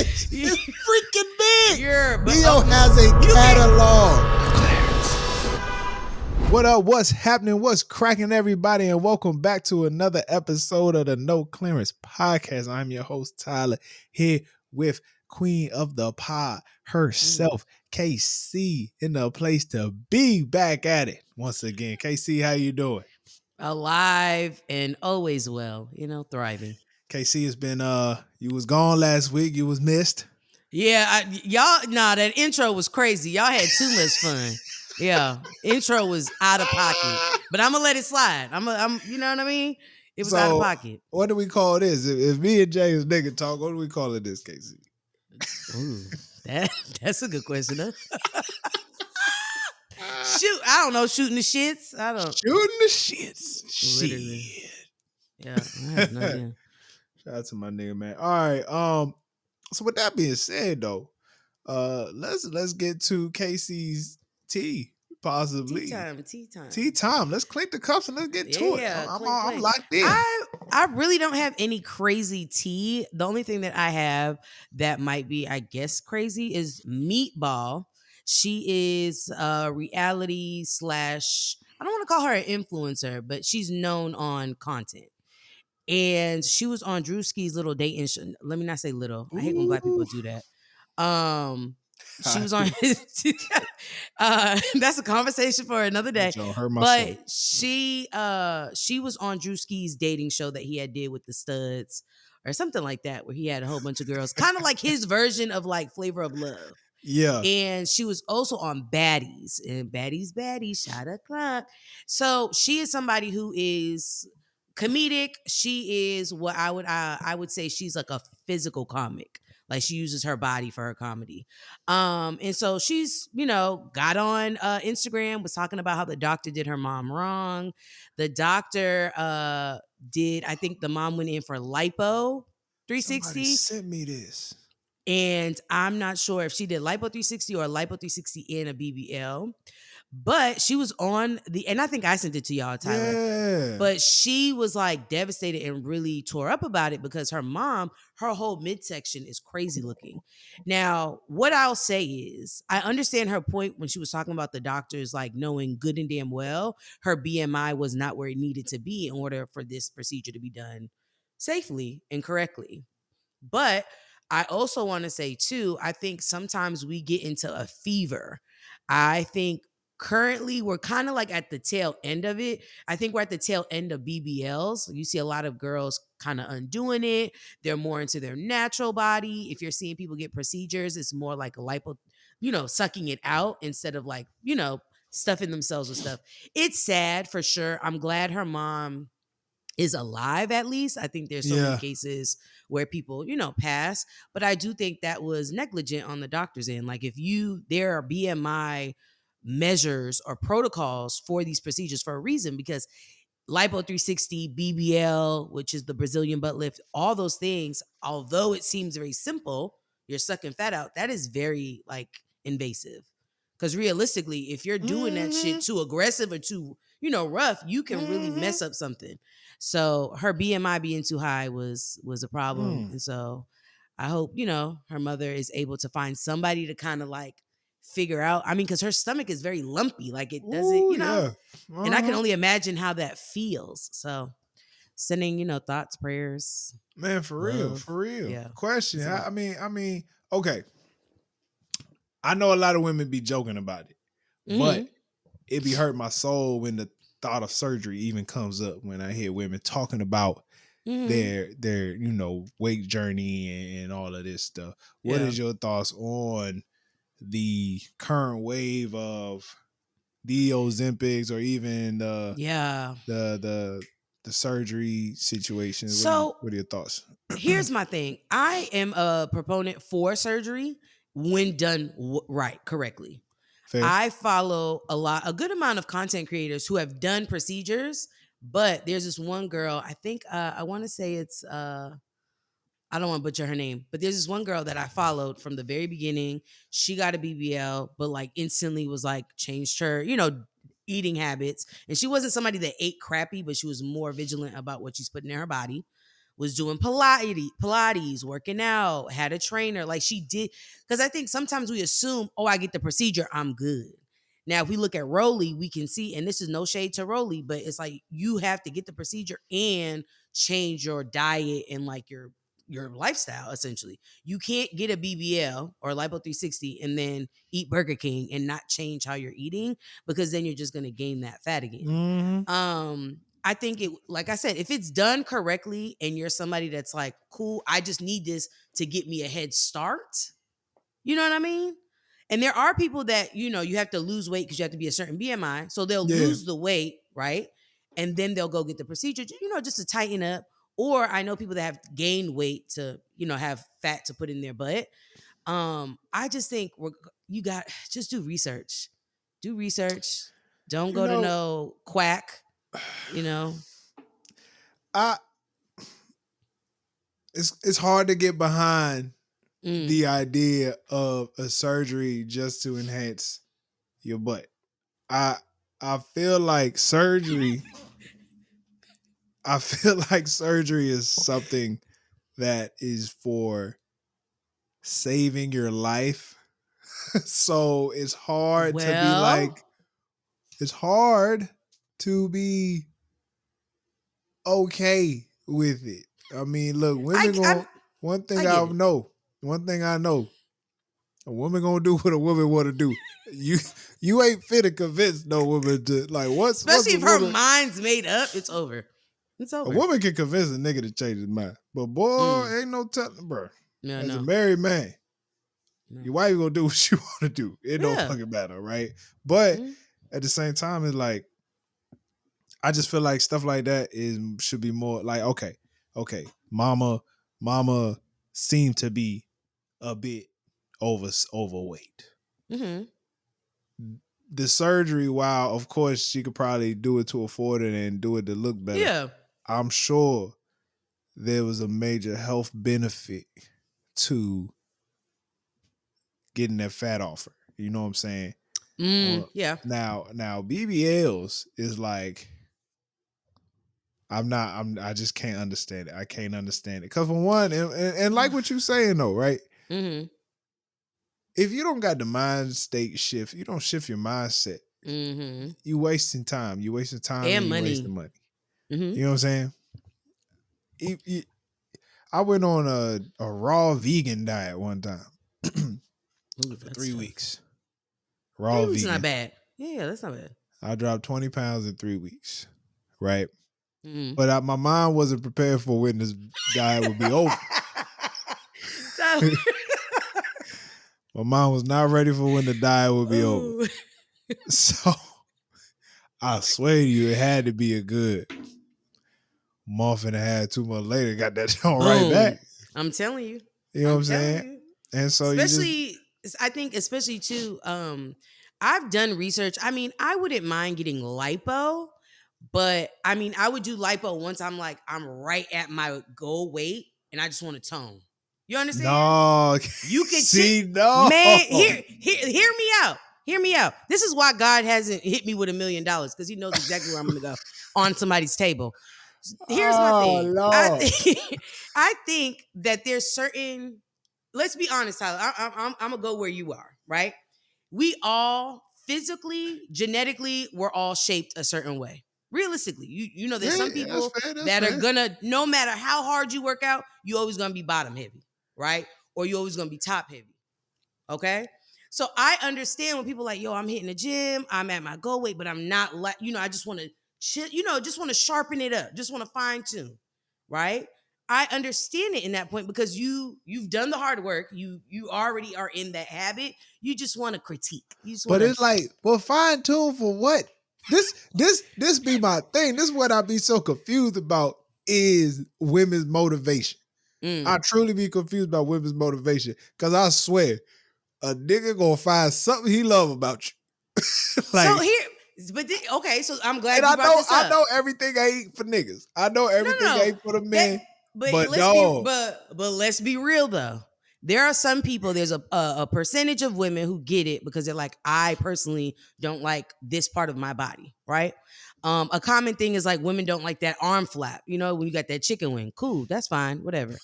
It's freaking big. Leo has a catalog. What up? What's happening? What's cracking, everybody? And welcome back to another episode of the NoCleaners Podcast. I'm your host, Tyler, here with Queen of the Pod herself, KC, in the place to be, back at it once again. KC, how you doing? Alive and always well, thriving. KC, it's been you was gone last week. You was missed. Yeah, that intro was crazy. Y'all had too much fun. Yeah, intro was out of pocket, but I'm gonna let it slide. I'm, you know what I mean? It was out of pocket. What do we call this? If me and James nigga talk, what do we call it this, KC? Ooh, that's a good question, huh? Shoot, I don't know. Shooting the shits. Shooting the shits. Literally. Shit. Yeah, I have no idea. Shout out to my nigga, man. All right. So with that being said, though, let's get to Casey's tea, possibly. Tea time. Let's clink the cups and let's get to it. I'm locked in. I really don't have any crazy tea. The only thing that I have that might be, I guess, crazy is Meatball. She is a reality / I don't want to call her an influencer, but she's known on content. And she was on Drewski's little dating show. Let me not say little. I hate when black people do that. She was on his that's a conversation for another day. But she was on Drewski's dating show that he had did with the Studs or something like that, where he had a whole bunch of girls, kind of like his version of like Flavor of Love. Yeah. And she was also on Baddies, and Baddies, shot o'clock. So she is somebody who is comedic. She is what I would say she's like a physical comic. Like she uses her body for her comedy. And so she's, got on Instagram, was talking about how the doctor did her mom wrong. The doctor I think the mom went in for lipo 360. Somebody sent me this. And I'm not sure if she did lipo 360 or lipo 360 and a BBL. But she was on and I think I sent it to y'all, Tyler. Yeah. But she was like devastated and really tore up about it because her mom, her whole midsection is crazy looking. Now, what I'll say is I understand her point when she was talking about the doctors like knowing good and damn well her BMI was not where it needed to be in order for this procedure to be done safely and correctly. But I also want to say too, I think sometimes we get into a fever. I think currently we're kind of like at the tail end of it. I think we're at the tail end of BBLs. You see a lot of girls kind of undoing it. They're more into their natural body. If you're seeing people get procedures, it's more like a lipo, sucking it out instead of like, stuffing themselves with stuff. It's sad for sure. I'm glad her mom is alive at least. I think there's so many cases where people, pass. But I do think that was negligent on the doctor's end. Like there are BMI measures or protocols for these procedures for a reason, because lipo 360, BBL, which is the Brazilian butt lift, all those things, although it seems very simple, you're sucking fat out, that is very like invasive. Because realistically, if you're doing that shit too aggressive or too, rough, you can really mess up something. So her BMI being too high was a problem. And so I hope, her mother is able to find somebody to kind of like figure out. I mean, because her stomach is very lumpy. Like it doesn't, and I can only imagine how that feels. So sending, thoughts, prayers. Man, for real. Yeah. Question. I mean, okay. I know a lot of women be joking about it, but it be hurt my soul when the thought of surgery even comes up, when I hear women talking about their weight journey and all of this stuff. What is your thoughts on the current wave of the Ozempics or even the surgery situation? So what are your thoughts? Here's my thing. I am a proponent for surgery when done correctly. Fair. I follow a good amount of content creators who have done procedures, but there's this one girl, I think, I want to say it's, I don't want to butcher her name, but there's this one girl that I followed from the very beginning. She got a BBL, but like instantly was like changed her, eating habits. And she wasn't somebody that ate crappy, but she was more vigilant about what she's putting in her body, was doing Pilates, working out, had a trainer. Like she did, because I think sometimes we assume, oh, I get the procedure, I'm good. Now, if we look at Rolly, we can see, and this is no shade to Rolly, but it's like you have to get the procedure and change your diet and like your lifestyle, essentially. You can't get a BBL or Lipo 360 and then eat Burger King and not change how you're eating, because then you're just going to gain that fat again. I think it, like I said, if it's done correctly and you're somebody that's like, cool, I just need this to get me a head start. You know what I mean? And there are people that, you have to lose weight because you have to be a certain BMI. So they'll lose the weight, right? And then they'll go get the procedure, just to tighten up. Or I know people that have gained weight to, have fat to put in their butt. I just think you got, just do research. Do research. Don't go to no quack, It's hard to get behind the idea of a surgery just to enhance your butt. I feel like surgery is something that is for saving your life. So it's hard to be okay with it. I mean, look, women one thing I know, a woman gonna do what a woman want to do. You ain't fit to convince no woman to like what's especially if her mind's made up. It's over. It's over. A woman can convince a nigga to change his mind, but boy, ain't no telling, bro. As a married man, your wife gonna do what she want to do. It don't fucking matter, right? But at the same time, it's like I just feel like stuff like that should be more like okay, mama seemed to be a bit overweight. The surgery, while of course she could probably do it to afford it and do it to look better. Yeah, I'm sure there was a major health benefit to getting that fat off her. You know what I'm saying? Yeah. Now BBLs is like I just can't understand it. I can't understand it. Cause for one, and like what you saying though, right? If you don't got the mind state shift, you don't shift your mindset. You wasting time. You wasting time and money. You wasting money. You know what I'm saying? I went on a raw vegan diet one time for 3 weeks. Raw vegan. That's not bad. Yeah, that's not bad. I dropped 20 pounds in 3 weeks, right? But my mind wasn't prepared for when this diet would be over. My mind was not ready for when the diet would be over. So I swear to you, it had to be a good month and a half, 2 months later, got that joint right back. I'm telling you. You know what I'm saying? And so I think especially too, I've done research. I mean, I wouldn't mind getting lipo, but I mean, I would do lipo once I'm right at my goal weight and I just want to tone. You understand? No. You can no. Man, hear me out. Hear me out. This is why God hasn't hit me with $1 million, because he knows exactly where I'm going to go on somebody's table. Here's my thing. Lord. I think that there's certain, let's be honest, Tyler, I'm going to go where you are, right? We all physically, genetically, we're all shaped a certain way. Realistically, you know, there's some people that are gonna, no matter how hard you work out, you always gonna be bottom heavy, right? Or you always gonna be top heavy. Okay. So I understand when people are like, yo, I'm hitting the gym, I'm at my goal weight, but I'm not like, I just want to just want to sharpen it up, just want to fine tune, right? I understand it in that point because you've done the hard work, you already are in that habit. You just want to critique. But it's like, well, fine tune for what? This be my thing. This is what I be so confused about is women's motivation. I truly be confused about women's motivation because I swear a nigga gonna find something he love about you. So I'm glad you brought this up. I know everything ain't for niggas. I know everything ain't for the men. But let's be real though. There are some people, there's a percentage of women who get it because they're like, I personally don't like this part of my body, right? A common thing is like women don't like that arm flap. You know, when you got that chicken wing, cool, that's fine, whatever.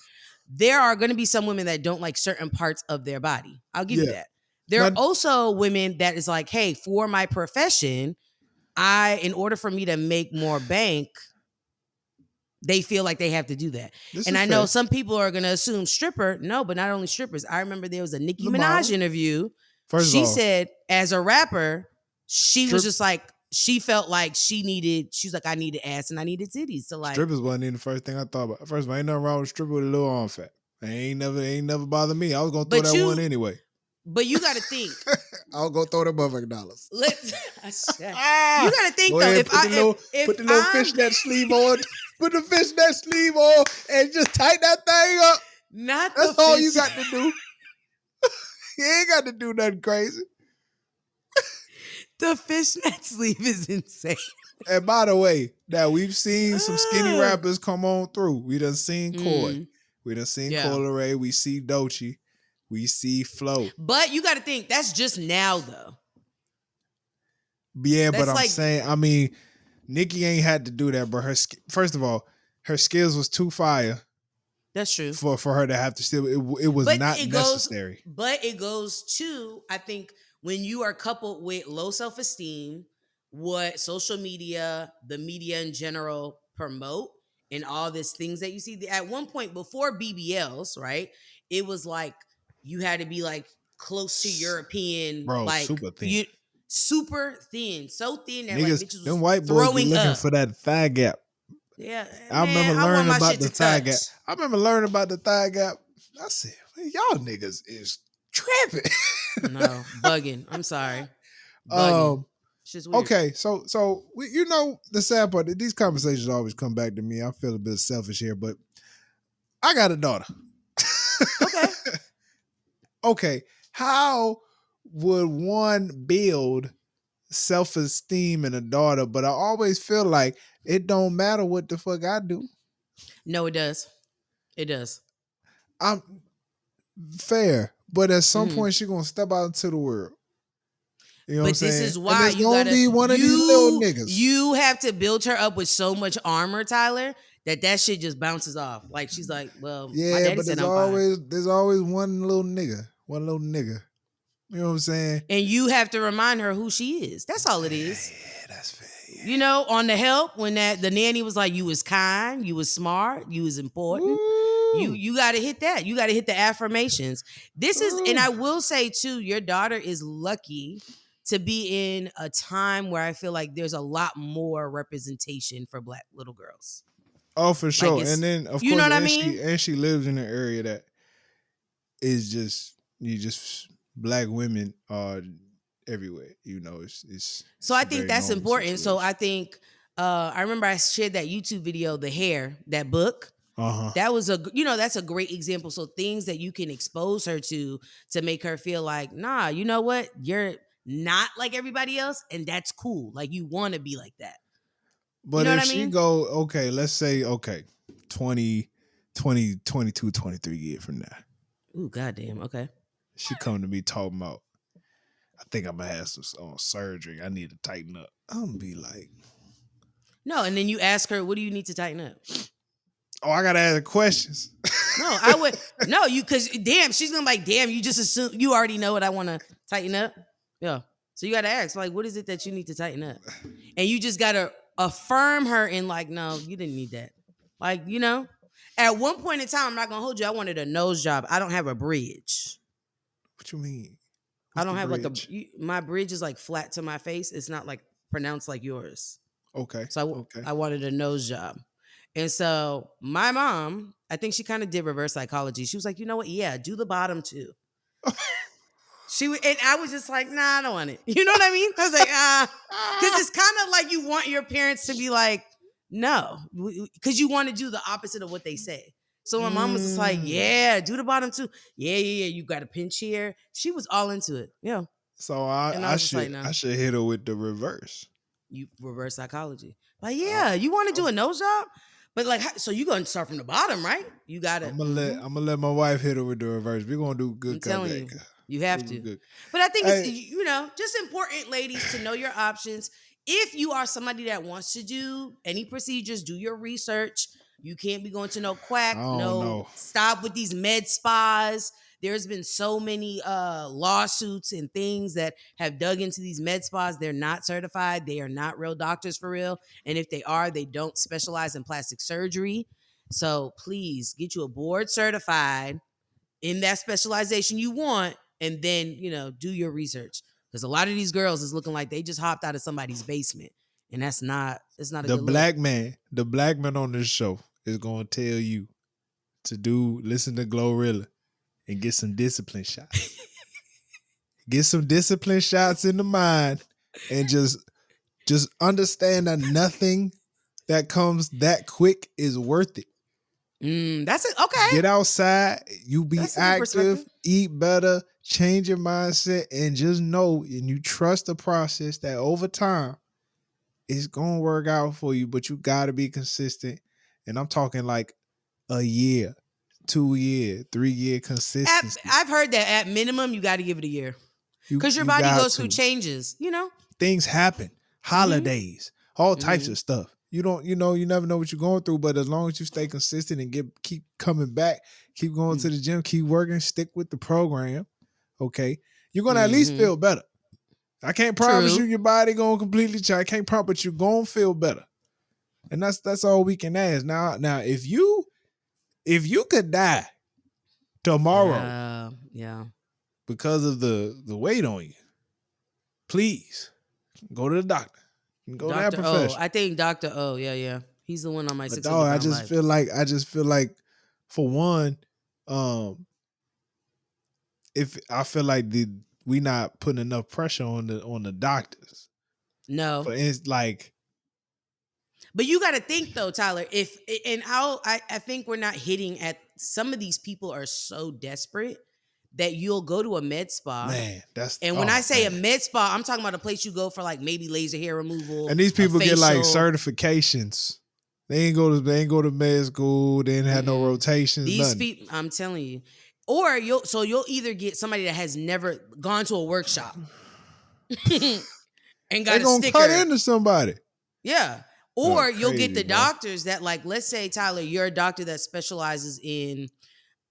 There are going to be some women that don't like certain parts of their body. I'll give you that. There are also women that is like, hey, for my profession, in order for me to make more bank, they feel like they have to do that. And I know some people are going to assume stripper. No, but not only strippers. I remember there was a Nicki Minaj interview. She said as a rapper, she was just like, she felt like she was like, I needed ass and I needed titties. So like, strippers wasn't even the first thing I thought about. First of all, ain't nothing wrong with stripper with a little arm fat. Ain't never bothered me. I was gonna throw that one anyway. But you got to think. I was gonna throw that motherfucking dollars. You got to think though. Ahead, put the little fishnet sleeve on, put the fishnet sleeve on, and just tighten that thing up. That's all you got to do. You ain't got to do nothing crazy. The fishnet sleeve is insane. And by the way, now we've seen some skinny rappers come on through. We done seen Coy. We done seen Cola Ray. We see Doechii. We see Flo. But you got to think, that's just now though. Yeah, that's but I'm saying, I mean, Nicki ain't had to do that, but first of all, her skills was too fire. That's true. For her to have to still, it was not necessary. But it goes to, I think, when you are coupled with low self-esteem, what social media, the media in general promote, and all these things that you see. At one point before BBLs, right, it was like you had to be like close to European, bro, like super thin. Super thin, so thin that niggas, like bitches was them white boys be looking up for that thigh gap. Yeah, I remember learning about the thigh gap. I remember learning about the thigh gap. I said, y'all niggas is tripping. No, bugging. I'm sorry. Bugging. Okay, so you know the sad part, these conversations always come back to me. I feel a bit selfish here, but I got a daughter. Okay. Okay, how would one build self-esteem in a daughter? But I always feel like it don't matter what the fuck I do. No, it does. It does. I'm fair, but at some point she's gonna step out into the world. You know what I'm saying? This is why you gotta be one of these little niggas. You have to build her up with so much armor, Tyler, that shit just bounces off. Like she's like, well, yeah, my daddy but said there's always one little nigga. You know what I'm saying? And you have to remind her who she is. That's all it is. Yeah, that's fair. Yeah. You know, on The Help, when the nanny was like, you was kind, you was smart, you was important. Ooh. You got to hit that. You got to hit the affirmations. This is, and I will say too, your daughter is lucky to be in a time where I feel like there's a lot more representation for Black little girls. Oh, for sure. Like and then, of course, you know what I mean? And she lives in an area that is just Black women are everywhere. You know, it's so I think that's important. Situation. So I think I remember I shared that YouTube video, The Hair, that book. That was that's a great example. So things that you can expose her to make her feel like, nah, you know what? You're not like everybody else, and that's cool. Like you want to be like that. But you know if she go, okay, let's say, 20, 22, 23 years from now. Ooh, goddamn, okay. She come to me talking about, I think I'm going to have some surgery. I need to tighten up. I'm going to be like. No, and then you ask her, what do you need to tighten up? Oh, I got to ask her questions. No, I would. No, because damn, she's going to be like, damn, you just assume, you already know what I want to tighten up. Yeah. So you got to ask, like, what is it that you need to tighten up? And you just got to affirm her in like, no, you didn't need that. Like, you know, at one point in time, I'm not going to hold you. I wanted a nose job. I don't have a bridge. What you mean? I don't have bridge? My bridge is like flat to my face. It's not like pronounced like yours. Okay. So I wanted a nose job. And so my mom, I think she kind of did reverse psychology. She was like, you know what? Yeah, do the bottom too. And I was just like, nah, I don't want it. You know what I mean? I was like, because it's kind of like you want your parents to be like, no, because you want to do the opposite of what they say. So my mom was just like, yeah, do the bottom too. Yeah. You got a pinch here. She was all into it. Yeah. So I should hit her with the reverse. You reverse psychology. Like, yeah, you want to do a nose job? But like, so you gonna start from the bottom, right? You got to. I'm gonna let my wife hit her with the reverse. We're gonna do good. I'm telling you have to. But I think it's, just important, ladies, to know your options. if you are somebody that wants to do any procedures, do your research. You can't be going to no I quack, don't no know. stop with these med spas. There's been so many lawsuits and things that have dug into these med spas. They're not certified. They are not real doctors for real. And if they are, they don't specialize in plastic surgery. So please get you a board certified in that specialization you want, and then, do your research. Because a lot of these girls is looking like they just hopped out of somebody's basement. And it's not a The good look. the black man on this show is going to tell you to listen to Glorilla and get some discipline shots. Get some discipline shots in the mind and just understand that nothing that comes that quick is worth it. That's it. Okay. Get outside, you be That's a good active, perspective. eat better, change your mindset, and just know and you trust the process that over time it's gonna work out for you, but you gotta be consistent. And I'm talking like a year, 2 year, 3 year consistency. I've heard that at minimum you got to give it a year. Because your You body got goes through to. changes, Things happen, holidays, all types of stuff. You never know what you're going through, but as long as you stay consistent and keep coming back, keep going to the gym, keep working, stick with the program, okay, you're going to at least feel better. I can't promise you your body going to completely change. I can't promise, but you're going to feel better. And that's all we can ask. Now, if you could die tomorrow because of the weight on you, please go to the doctor. Go to that professional. I think Dr. O. Yeah. He's the one on my 600 pound life. I just feel like for one, if I feel like we not putting enough pressure on the doctors. No. But it's like, but you got to think though, Tyler, I think we're not hitting at, some of these people are so desperate that you'll go to a med spa. Man, when I say a med spa, I'm talking about a place you go for like maybe laser hair removal. And these people get like certifications. They ain't go to med school. They didn't have no rotations. These people, I'm telling you. Or you'll either get somebody that has never gone to a workshop and got a sticker. Cut into somebody. Yeah. Or you'll get the doctors that, like, let's say, Tyler, you're a doctor that specializes in,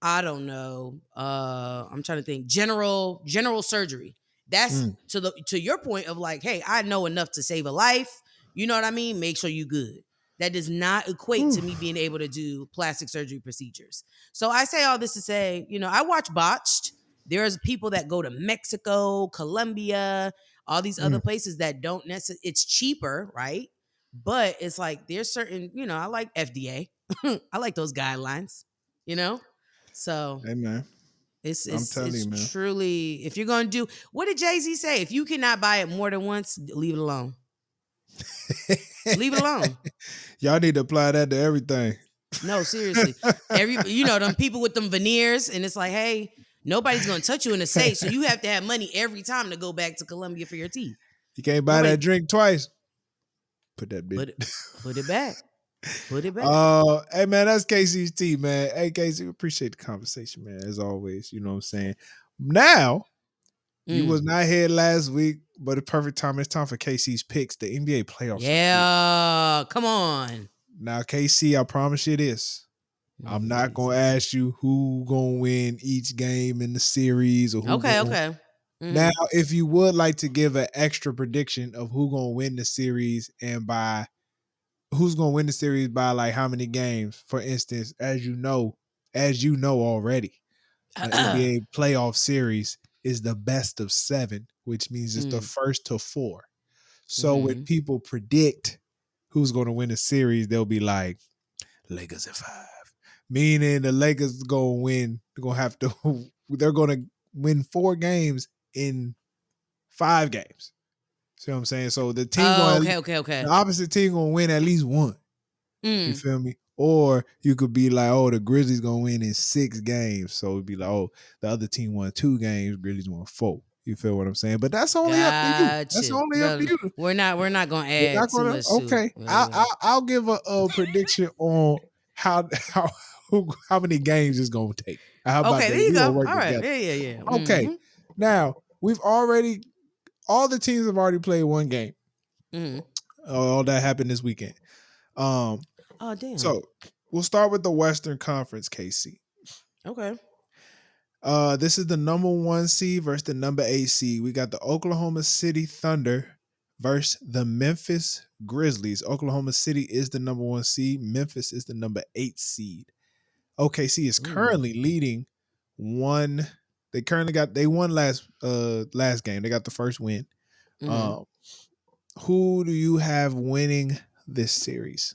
I don't know, I'm trying to think, general surgery. That's to your point of like, hey, I know enough to save a life. You know what I mean? Make sure you good. That does not equate to me being able to do plastic surgery procedures. So I say all this to say, I watch Botched. There's people that go to Mexico, Colombia, all these other places that don't necessarily, it's cheaper, right? But it's like, there's certain, I like FDA. I like those guidelines, So hey man, it's truly, if you're going to do, what did Jay-Z say? If you cannot buy it more than once, leave it alone. Leave it alone. Y'all need to apply that to everything. No, seriously. Them people with them veneers, and it's like, hey, nobody's going to touch you in the safe, so you have to have money every time to go back to Colombia for your teeth. You can't buy that drink twice. Put that bitch. Put it back. Put it back. Hey man, that's Casey's tea, man. Hey Casey, appreciate the conversation, man. As always, you know what I'm saying. Now, you was not here last week, but the perfect time. It's time for KC's picks, the NBA playoffs. Yeah, come on. Now, KC, I promise you this. I'm not gonna ask you who gonna win each game in the series or who. Okay. Now, if you would like to give an extra prediction of who gonna win the series and by who's gonna win the series by like how many games, for instance, as you know already, an NBA playoff series is the best of 7, which means it's the first to 4. So when people predict who's going to win the series, they'll be like, Lakers at 5. Meaning the Lakers going to win. They're going to win 4 games in 5 games. See what I'm saying? So the team the opposite team going to win at least 1. You feel me? Or you could be like, oh, the Grizzlies going to win in 6 games. So it'd be like, oh, the other team won 2 games, Grizzlies won 4. You feel what I'm saying? But that's only up to you. That's only up to you. We're not going to add too much. Okay. I'll give a prediction on how many games it's going to take. How about that? There you go. All right. Yeah. Okay. Now, all the teams have already played 1 game. Mm-hmm. All that happened this weekend. Oh damn. So we'll start with the Western Conference, KC. Okay. This is the number 1 seed versus the number 8 seed. We got the Oklahoma City Thunder versus the Memphis Grizzlies. Oklahoma City is the number 1 seed. Memphis is the number 8 seed. OKC is currently leading one. They won last game. They got the first win. Mm-hmm. Who do you have winning this series?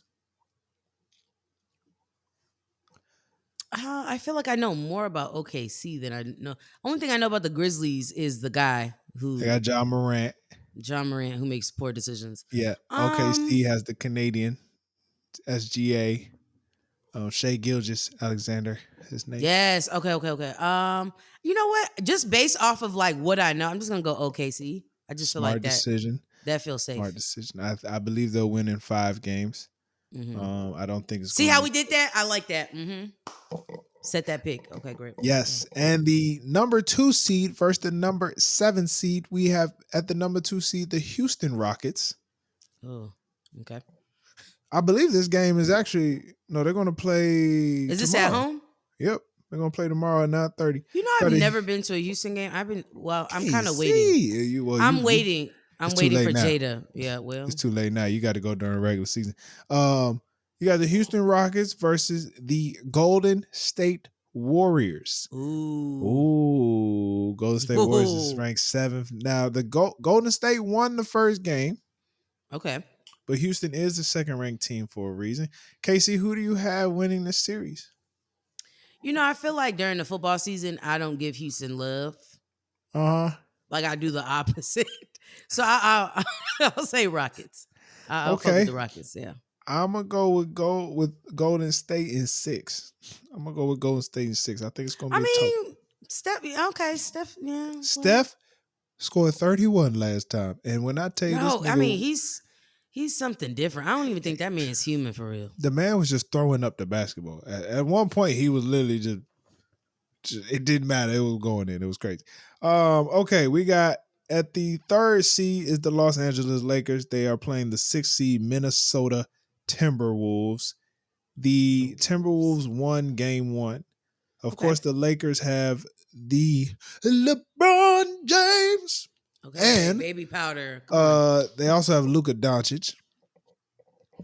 I feel like I know more about OKC than I know. Only thing I know about the Grizzlies is the guy who They got John Morant, who makes poor decisions. Yeah. OKC has the Canadian SGA. Shea Gilgeous Alexander, his name. Yes. Okay. You know what? Just based off of like what I know, I'm just gonna go OKC. I just feel like that. Decision. That feels safe. Smart decision. I believe they'll win in 5 games. Mm-hmm. I don't think it's. See how we did that? I like that. Mm-hmm. Set that pick. Okay, great. Yes, and the number 2 seed versus the number 7 seed. We have at the number 2 seed the Houston Rockets. Oh, okay. I believe this game is actually they're going to play. Is this tomorrow. at home? Yep, they're going to play tomorrow at 9:30. You know, I've never been to a Houston game. I'm kind of waiting. I'm waiting. I'm waiting for Jada. Yeah, well, it's too late now. You got to go during regular season. You got the Houston Rockets versus the Golden State Warriors. Ooh, Golden State Warriors is ranked 7th. Now the Golden State won the first game. Okay. But Houston is the second-ranked team for a reason. Casey, who do you have winning this series? You know, I feel like during the football season, I don't give Houston love. Like I do the opposite. So I'll say Rockets. I'll fuck with the Rockets. Yeah. I'm gonna go with Golden State in 6. I'm gonna go with Golden State in 6. I think it's gonna be. Steph. Yeah. Steph scored 31 last time, and when I tell you this, I mean he's something different. I don't even think that man is human for real. The man was just throwing up the basketball. At one point, he was literally just it didn't matter. It was going in. It was crazy. Okay, we got at the 3rd seed is the Los Angeles Lakers. They are playing the 6th seed Minnesota Timberwolves. The Timberwolves won game 1. Of course, the Lakers have the LeBron James. Okay, and baby powder. They also have Luka Doncic.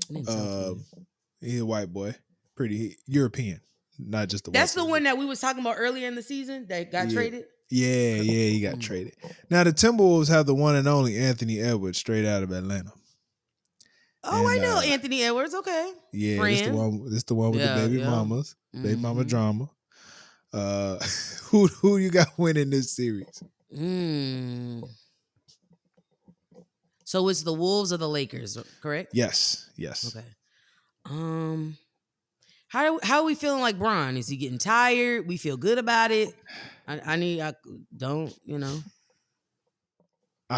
He's a white boy, pretty European, not just the. That's the one that we was talking about earlier in the season that got traded. Yeah, he got traded. Now the Timberwolves have the one and only Anthony Edwards, straight out of Atlanta. Oh, I know Anthony Edwards. Okay, yeah, this the one with the baby mamas, baby mama drama. Who you got winning this series? So it's the Wolves or the Lakers, correct? Yes. Okay. How are we feeling like Bron? Is he getting tired? We feel good about it. I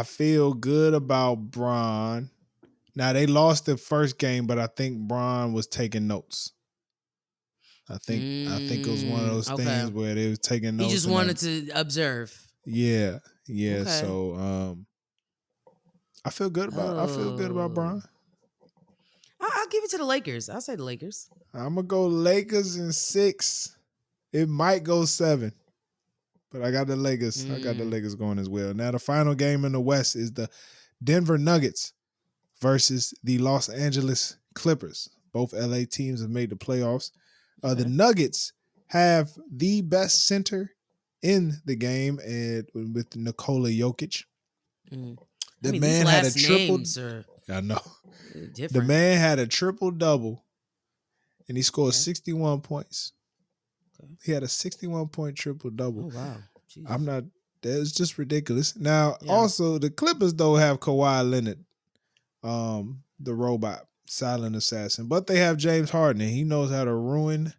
feel good about Bron. Now they lost the first game, but I think Bron was taking notes. I think it was one of those things where they was taking notes. He just wanted to observe. Yeah. Okay. So I feel good about Bron. I'll give it to the Lakers. I'll say the Lakers. I'm gonna go Lakers in 6. It might go 7, but I got the Lakers. I got the Lakers going as well. Now the final game in the West is the Denver Nuggets versus the Los Angeles Clippers. Both LA teams have made the playoffs. The Nuggets have the best center in the game, and with Nikola Jokic. The man had a triple. I know. Different. The man had a triple-double, and he scored 61 points. Okay. He had a 61-point triple-double. Oh, wow. Jeez. That's just ridiculous. Now, also, the Clippers, though, have Kawhi Leonard, the robot, silent assassin. But they have James Harden, and he knows how to ruin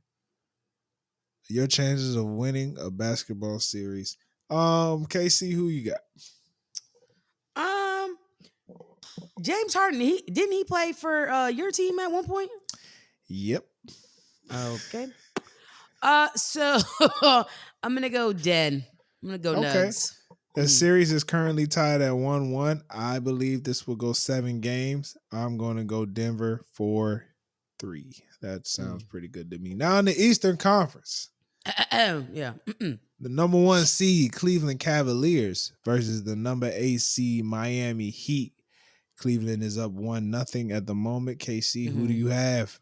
your chances of winning a basketball series. KC, who you got? James Harden, didn't he play for your team at one point? Yep. Okay. So I'm gonna go Den. I'm gonna go Nugs. The series is currently tied at 1-1. I believe this will go 7 games. I'm going to go Denver 4-3. That sounds pretty good to me. Now in the Eastern Conference. Yeah. The number 1 seed Cleveland Cavaliers versus the number 8 seed Miami Heat. Cleveland is up 1-0 at the moment. KC, who do you have?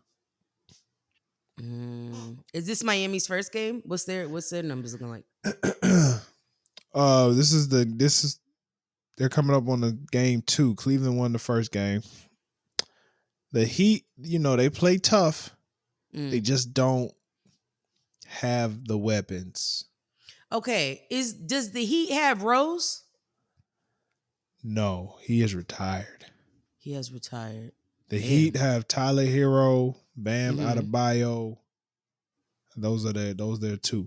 Is this Miami's first game? What's their numbers looking like? They're coming up on the game 2. Cleveland won the first game. The Heat, they play tough. They just don't have the weapons. Okay. Does the Heat have Rose? No, he is retired. He has retired. The Heat have Tyler Hero, Bam Adebayo. Those are their 2.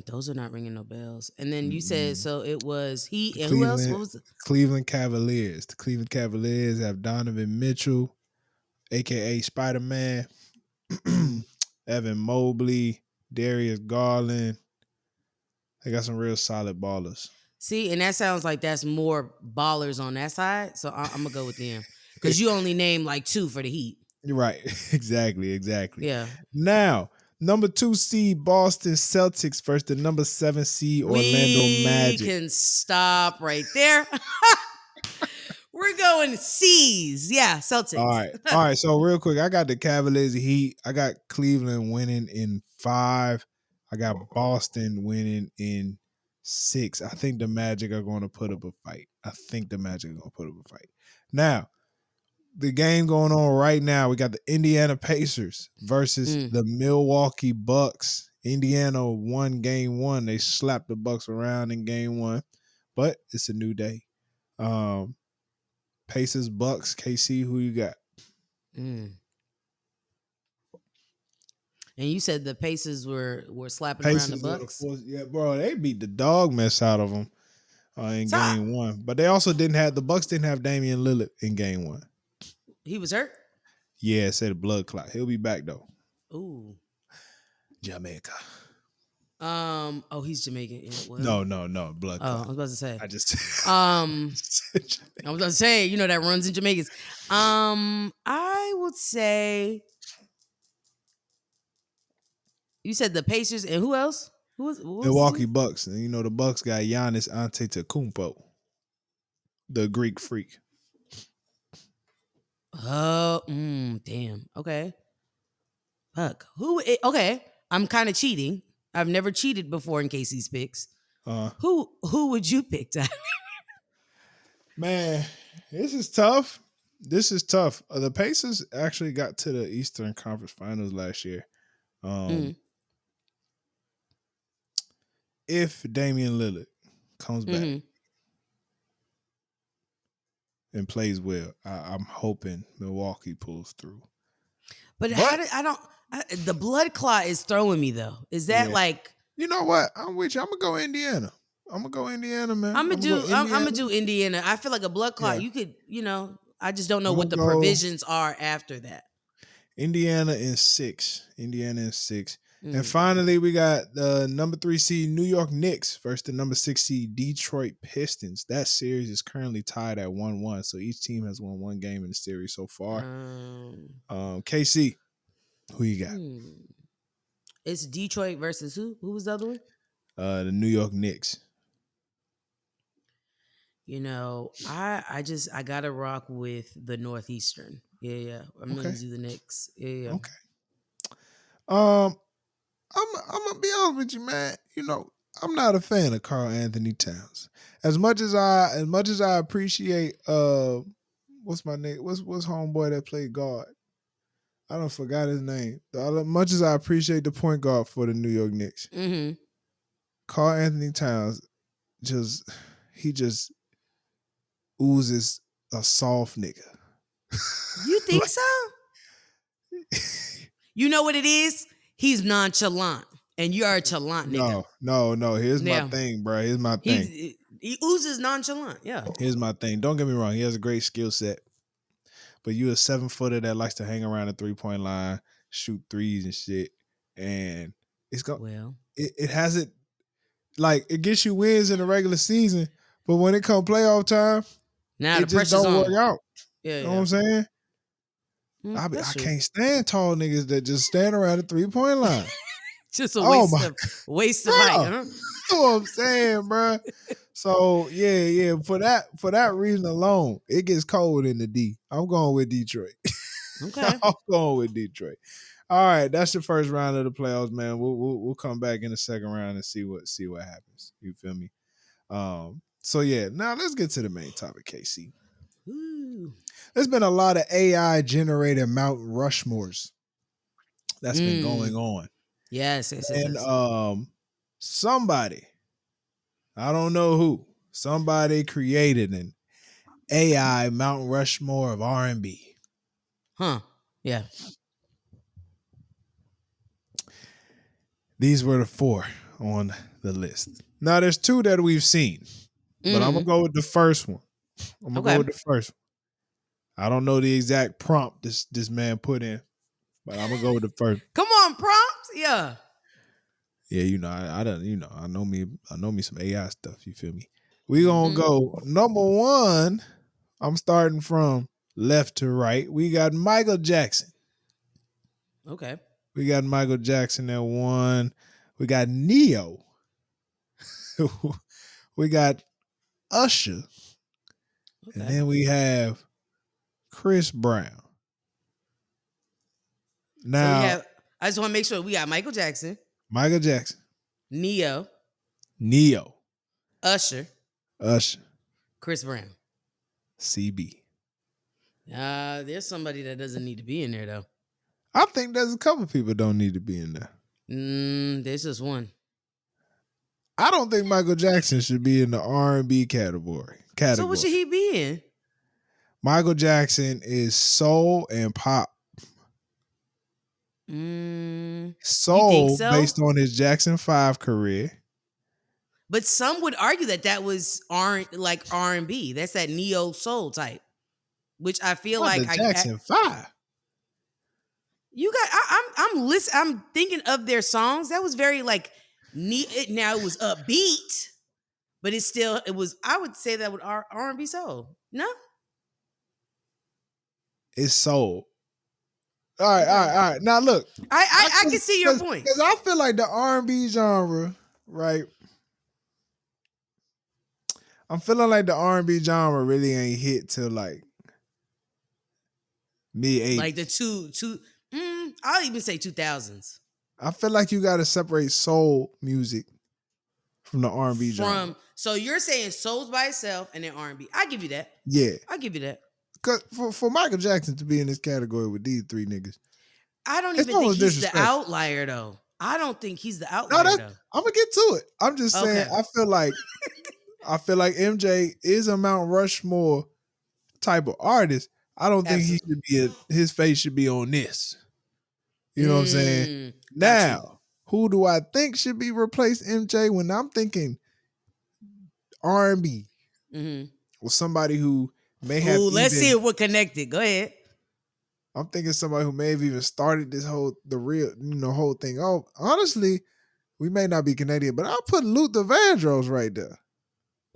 Those are not ringing no bells. And then you said, so it was Heat and Cleveland, who else? What was it? Cleveland Cavaliers. The Cleveland Cavaliers have Donovan Mitchell, a.k.a. Spider-Man, Evan Mobley, Darius Garland. They got some real solid ballers. See, and that sounds like that's more ballers on that side. So I'm going to go with them. Because you only named like 2 for the Heat. You're right. Exactly. Yeah. Now, number 2 seed Boston Celtics versus the number 7 seed Orlando Magic. We can stop right there. We're going C's. Yeah, Celtics. All right. So real quick, I got the Cavaliers Heat. I got Cleveland winning in 5. I got Boston winning in 6. I think the Magic are going to put up a fight. Now, the game going on right now, we got the Indiana Pacers versus the Milwaukee Bucks. Indiana won game 1. They slapped the Bucks around in game 1, but it's a new day. Pacers, Bucks, KC, who you got? And you said the Pacers were slapping around the Bucks? Yeah, bro, they beat the dog mess out of them in game 1. But the Bucks didn't have Damian Lillard in game 1. He was hurt? Yeah, it said a blood clot. He'll be back though. Ooh. Jamaica. He's Jamaican. Yeah, well. No, blood clot. I was about to say. I just I was about to say, that runs in Jamaicans. I would say you said the Pacers and who else? Who was Milwaukee Bucks. And the Bucks got Giannis Antetokounmpo, the Greek freak. Oh, damn. Okay. Fuck. Okay. I'm kind of cheating. I've never cheated before in Casey's picks. Who would you pick, Tyler? Man, this is tough. The Pacers actually got to the Eastern Conference Finals last year. If Damian Lillard comes back and plays well, I'm hoping Milwaukee pulls through. But the blood clot is throwing me though. Is that like? You know what? I'm with you. I'm gonna go Indiana. Man. I'm gonna do Indiana. I feel like a blood clot. You could, I just don't know what the provisions are after that. Indiana in 6. And finally, we got the number 3 seed New York Knicks versus the number 6 seed Detroit Pistons. That series is currently tied at 1-1. So each team has won 1 game in the series so far. KC, who you got? It's Detroit versus who? Who was the other one? The New York Knicks. I gotta rock with the Northeastern. Yeah. I'm gonna do the Knicks. Yeah. Okay. I'm gonna be honest with you, man. I'm not a fan of Karl Anthony Towns. As much as I appreciate what's my name? What's homeboy that played guard? I don't forgot his name. As much as I appreciate the point guard for the New York Knicks, Karl Anthony Towns just oozes a soft nigga. You think so? You know what it is? He's nonchalant, and you're a chalant nigga. No. Here's my thing, bro. Here's my thing. He oozes nonchalant. Yeah. Here's my thing. Don't get me wrong. He has a great skill set, but you a 7-footer that likes to hang around the 3-point line, shoot threes and shit, and it's going. Well, it hasn't. like it gets you wins in the regular season, but when it come playoff time, now it the just pressure's don't work on. out. Yeah, You know what I'm saying? That's I true. can't stand tall niggas that just stand around the 3-point line. Just a waste of height, huh? You know what I'm saying, bro? So yeah. For that reason alone, it gets cold in the D. I'm going with Detroit. Okay. I'm going with Detroit. All right, that's the first round of the playoffs, man. We'll come back in the second round and see what happens. You feel me? So yeah, now let's get to the main topic, KC. Ooh. There's been a lot of AI generated Mount Rushmores that's been going on. Yes. And somebody, I don't know who, somebody created an AI Mount Rushmore of R&B. Huh. Yeah. These were the 4 on the list. Now there's 2 that we've seen, but I'm gonna go with the first one. I don't know the exact prompt this man put in, but I'm gonna go with the first. Come on, prompts. Yeah. Yeah, I don't, I know me some AI stuff. You feel me? We gonna go number 1. I'm starting from left to right. We got Michael Jackson. Okay. We got Michael Jackson at 1. We got Neo. We got Usher. Okay. And then we have Chris Brown. Now, so I just want to make sure we got Michael Jackson, Neo, Usher, Chris Brown, CB. There's somebody that doesn't need to be in there though. I think there's a couple people don't need to be in there. There's just one. I don't think Michael Jackson should be in the R&B category. So what should he be in? Michael Jackson is soul and pop. Soul, based on his Jackson 5 career. But some would argue that was R&B. That's that neo soul type, which I feel like Jackson 5. You got. I'm thinking of their songs. That was very like neat. Now it was upbeat, but it was. I would say that with R&B soul. No, it's soul. All right. Now look, I can see your point because I feel like the R&B genre, right? I'm feeling like the R&B genre really ain't hit till like mid-80s. Like the two. I'll even say 2000s. I feel like you got to separate soul music from the R&B genre. So you're saying soul's by itself and then R&B. I give you that. Yeah, I give you that. Because for Michael Jackson to be in this category with these 3 niggas, I don't even think he's the outlier though. I don't think he's the outlier though. I'm gonna get to it. I'm just saying. I feel like MJ is a Mount Rushmore type of artist. I don't think he should be his face should be on this. You know what I'm saying? Now, who do I think should be replaced MJ when I'm thinking R&B? Or somebody who may have. Let's see if we're connected. Go ahead. I'm thinking somebody who may have even started this whole thing off. Honestly, we may not be connected, but I'll put Luther Vandross right there.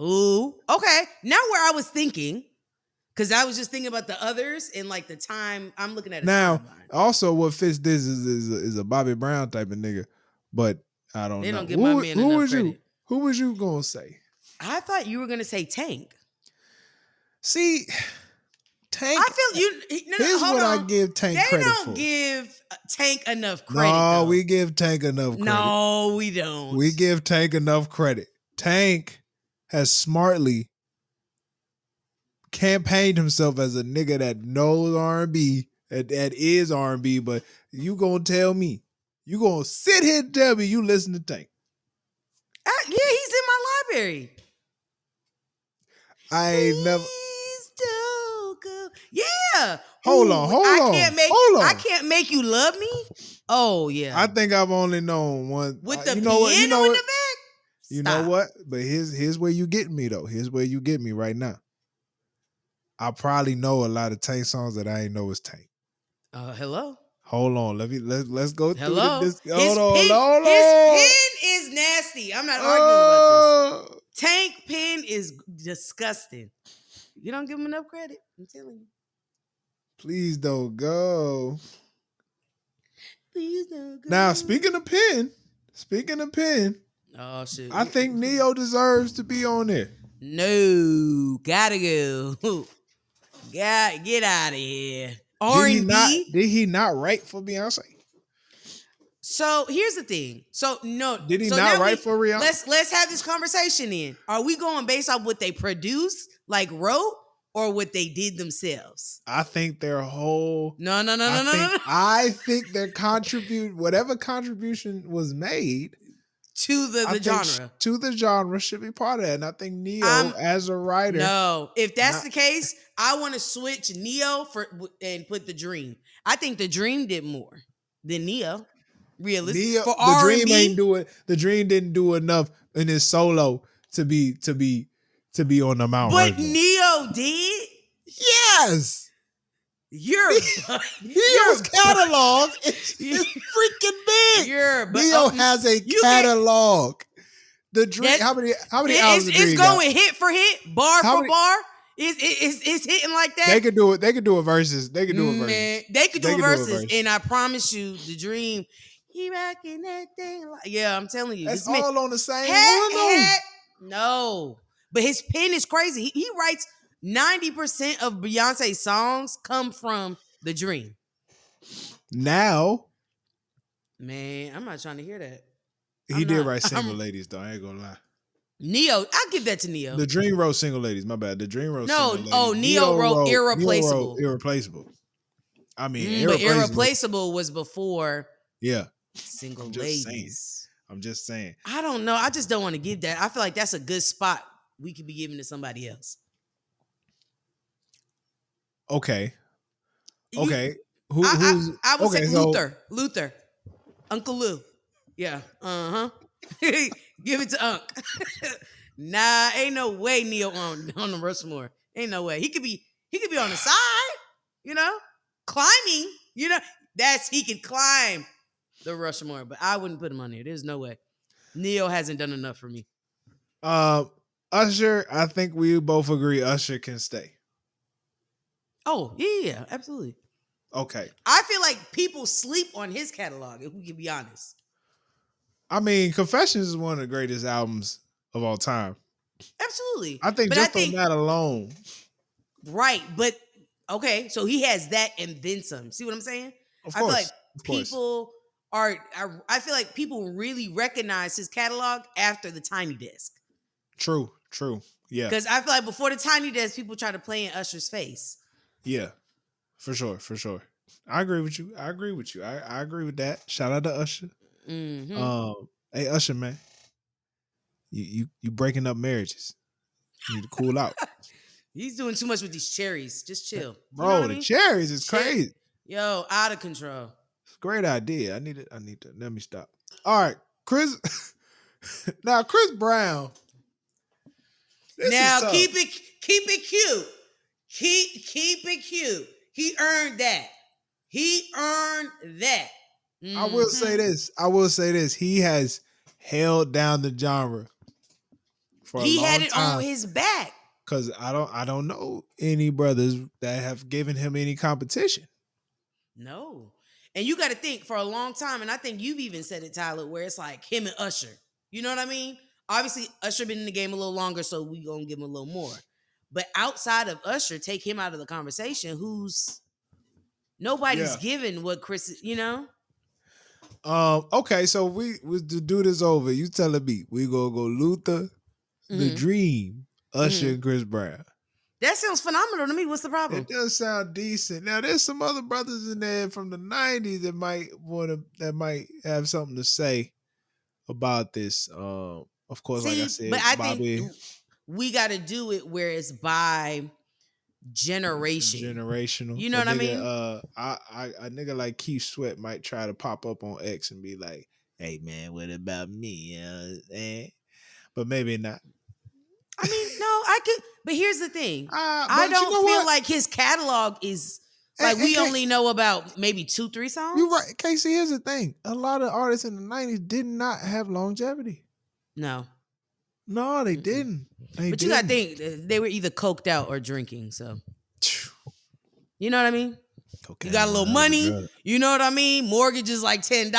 Ooh, okay. Now where I was thinking, because I was just thinking about the others and like the time I'm looking at. Now, also what fits this is a Bobby Brown type of nigga, but I don't know. They don't give my man enough credit. Who was you gonna say? I thought you were gonna say Tank. See, Tank. I feel you. Here's what I give Tank credit for. They don't give Tank enough credit. No, we give Tank enough credit. No, we don't. We give Tank enough credit. Tank has smartly campaigned himself as a nigga that knows R&B, that is R&B, but you gonna tell me, you gonna sit here and tell me you listen to Tank. Yeah, he's in my library. I ain't never. Yeah. Hold on. I can't make you love me. Oh yeah. I think I've only known one. With the piano in the back. You know what? But here's where you get me though. Here's where you get me right now. I probably know a lot of Tank songs that I ain't know is Tank. Hello. Hold on. Let's go through this. Hold on. His pen is nasty. nasty. I'm not arguing about this. Tank pen is disgusting. You don't give him enough credit. I'm telling you. Please don't go. Please don't go. Now, speaking of pen. Oh, shit. I think Neo deserves to be on there. No. Gotta go. Get out of here. R&B. Did he not write for Beyonce? So here's the thing. So no, did he not write for Rihanna? Let's have this conversation then. Are we going based off what they produced, like wrote, or what they did themselves? I think their whole No. I think their whatever contribution was made to the genre. To the genre should be part of that. And I think Neo as a writer. No, if that's the case, I want to switch Neo and put the Dream. I think the Dream did more than Neo. Realistic for R&B. The Dream didn't do enough in his solo to be on the Mount Rushmore. But Neo did? Yes. Neo's catalog is freaking big. Neo has a catalog. The Dream, how many albums? It's going hit for hit, bar for bar. It's hitting like that. They could do it. They could do a verses. They could do a verses. And I promise you, the Dream, he rocking that thing. I'm telling you, that's all on the same one. No, but his pen is crazy. He writes 90% of Beyonce's songs come from the Dream. Now, man, I'm not trying to hear that. He did write Single Ladies, though. I ain't gonna lie. Neo, I'll give that to Neo. The Dream wrote Single Ladies. My bad. The Dream wrote Single Ladies. Neo wrote Irreplaceable. Neo wrote Irreplaceable. I mean, but Irreplaceable was before. Yeah. Single Ladies. I'm just saying. I don't know. I just don't want to give that. I feel like that's a good spot we could be giving to somebody else. Okay. Who's I would say Luther. Uncle Lou. Yeah. Give it to Unc. Nah, ain't no way Neo on the Rushmore. Ain't no way. He could be on the side, climbing. He can climb the Rushmore, but I wouldn't put him on there. There's no way. Neo hasn't done enough for me. Usher, I think we both agree Usher can stay. Oh, yeah, absolutely. Okay. I feel like people sleep on his catalog, if we can be honest. I mean, Confessions is one of the greatest albums of all time. Absolutely. I think on that alone. Right, but okay, so he has that and then some. See what I'm saying? Of course. I feel like I feel like people really recognize his catalog after the Tiny Desk. True. Yeah. Because I feel like before the Tiny Desk, people try to play in Usher's face. Yeah, for sure. I agree with you. I agree with that. Shout out to Usher. Mm-hmm. Hey Usher, man, you breaking up marriages. You need to cool out. He's doing too much with these cherries. Just chill, bro. The cherries is crazy. Yo, out of control. Great idea. I need to. Let me stop. All right, Chris. Now, Chris Brown. Now keep it cute. Keep it cute. He earned that. Mm-hmm. I will say this. He has held down the genre for a long time. He had it on his back. Cause I don't know any brothers that have given him any competition. No. And you got to think for a long time, and I think you've even said it, Tyler, where it's like him and Usher. You know what I mean? Obviously, Usher been in the game a little longer, so we gonna give him a little more. But outside of Usher, take him out of the conversation. Nobody's giving what Chris, Okay, so we to do this over. You telling me we gonna go Luther, The Dream, Usher, and Chris Brown. That sounds phenomenal to me. What's the problem? It does sound decent. Now there's some other brothers in there from the 90s that might have something to say about this. Of course, like I said, but I think we got to do it where it's by generation. Generational. You know what I mean? A nigga like Keith Sweat might try to pop up on X and be like, "Hey man, what about me?" But maybe not. I mean, no, I could. But here's the thing: I don't feel like his catalog is like we only know about maybe 2-3 songs. You're right, Casey. Here's the thing: a lot of artists in the '90s did not have longevity. No. No, they didn't. But you gotta think they were either coked out or drinking. So you know what I mean? Cocaine, you got a little money. You know what I mean? Mortgage is like $10.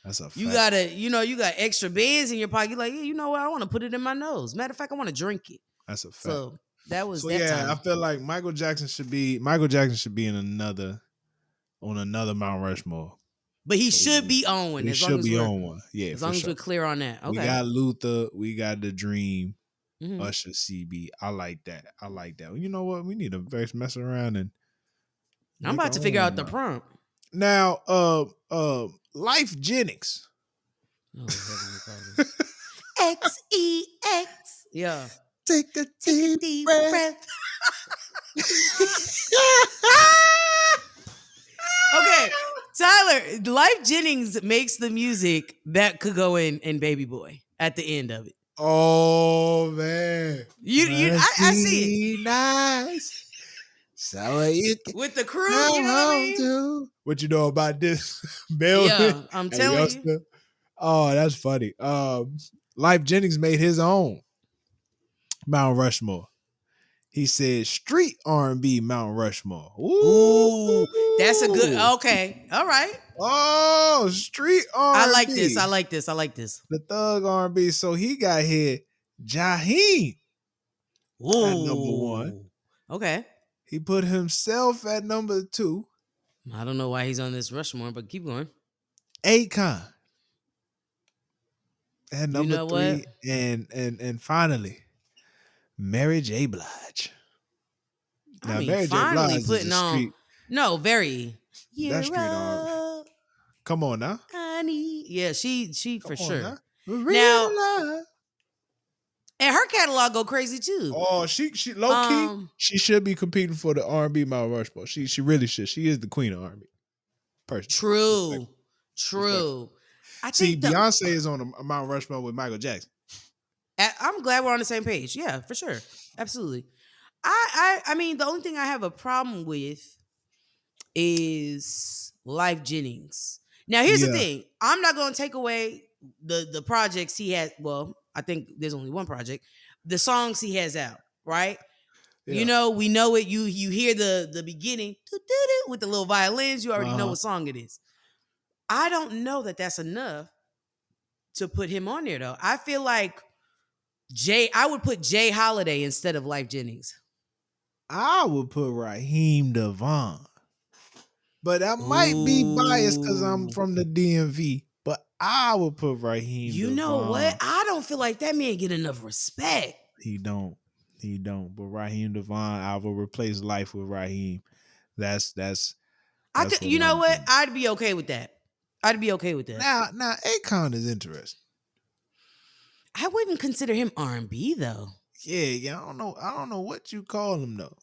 That's a fact. You gotta, you got extra bands in your pocket. You're like, yeah, you know what? I want to put it in my nose. Matter of fact, I want to drink it. That's a fact. So that was that time. I feel like Michael Jackson should be in another Mount Rushmore. But he should be on one. He should be on one. Yeah, as long as we're clear on that. Okay. We got Luther. We got The Dream. Usher, CB. I like that. You know what? We need to mess around and. I'm about to figure out the prompt. Now, Life Jennings. Oh, X-E-X. Yeah. Take a deep breath. Okay, Tyler, Life Jennings makes the music that could go in Baby Boy at the end of it. Oh man, I see it. Nice. So you with the crew, you know what I mean? What you know about this? Bill? Yeah, I'm telling you. Oh, that's funny. Life Jennings made his own Mount Rushmore. He said street R&B Mount Rushmore. Ooh, that's a good. Okay, all right. Oh, street R&B. I like this. The thug R&B. So he got here Jaheim at number 1. Okay. He put himself at number 2. I don't know why he's on this Rushmore, but keep going. Akon at number 3. What? And finally, Mary J. Blige. Now, Mary J. Blige putting on street. No, very. That's street R&B. Come on now. Honey. Yeah, she for sure. Now, and her catalog go crazy too. Oh, she low key. She should be competing for the R&B Mount Rushmore. She really should. She is the queen of R&B. Personally. True. I think Beyonce is on a Mount Rushmore with Michael Jackson. I'm glad we're on the same page. Yeah, for sure. Absolutely. I mean, the only thing I have a problem with is Life Jennings. Now, here's the thing. I'm not going to take away the projects he has. Well, I think there's only one project. The songs he has out, right? Yeah. We know it. You hear the beginning with the little violins. You already know what song it is. I don't know that that's enough to put him on there, though. I feel like I would put Jay Holiday instead of Life Jennings. I would put Raheem DeVaughn. But that might be biased because I'm from the DMV. But I would put Raheem DeVaughn. You know what? I don't feel like that man get enough respect. He don't. But Raheem DeVaughn, I will replace Life with Raheem. That's you know what? I'd be okay with that. Now, Akon is interesting. I wouldn't consider him R&B though. Yeah. I don't know what you call him though.